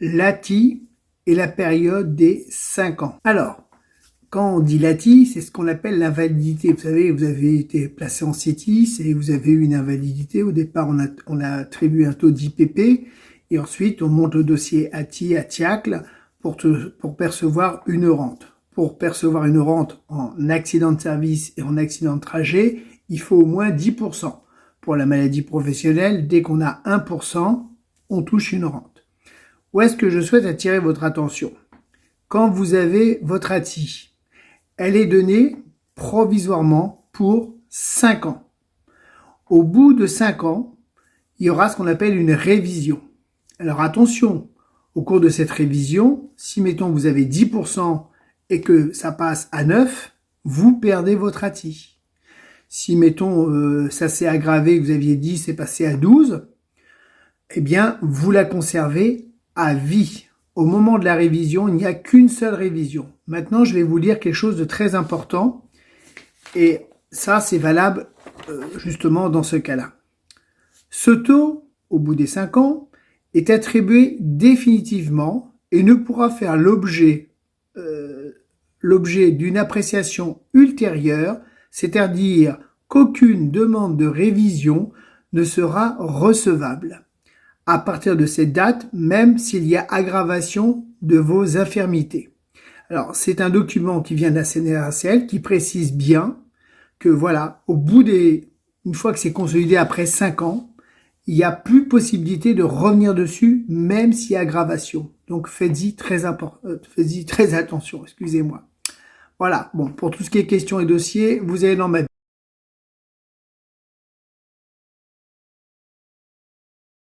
l'ATI et la période des 5 ans. Alors, quand on dit l'ATI, c'est ce qu'on appelle l'invalidité. Vous savez, vous avez été placé en CETIS et vous avez eu une invalidité. Au départ, on a attribué un taux d'IPP et ensuite on monte le dossier ATI, ATIACL pour percevoir une rente. Pour percevoir une rente en accident de service et en accident de trajet, il faut au moins 10%. Pour la maladie professionnelle, dès qu'on a 1%, on touche une rente. Où est-ce que je souhaite attirer votre attention? Quand vous avez votre ATI, elle est donnée provisoirement pour 5 ans. Au bout de 5 ans, il y aura ce qu'on appelle une révision. Alors attention, au cours de cette révision, si mettons vous avez 10% et que ça passe à 9, vous perdez votre ATI. Si mettons ça s'est aggravé, que vous aviez 10 c'est passé à 12, eh bien vous la conservez à vie. Au moment de la révision, il n'y a qu'une seule révision. Maintenant, je vais vous dire quelque chose de très important. Et ça, c'est valable justement dans ce cas-là. Ce taux, au bout des 5 ans, est attribué définitivement et ne pourra faire l'objet d'une appréciation ultérieure, c'est-à-dire qu'aucune demande de révision ne sera recevable à partir de cette date, même s'il y a aggravation de vos infirmités. Alors, c'est un document qui vient de la CNRACL qui précise bien que voilà, une fois que c'est consolidé après 5 ans, il n'y a plus possibilité de revenir dessus, même s'il y a aggravation. Donc, faites-y très attention, excusez-moi. Voilà, bon, pour tout ce qui est questions et dossiers, vous allez dans ma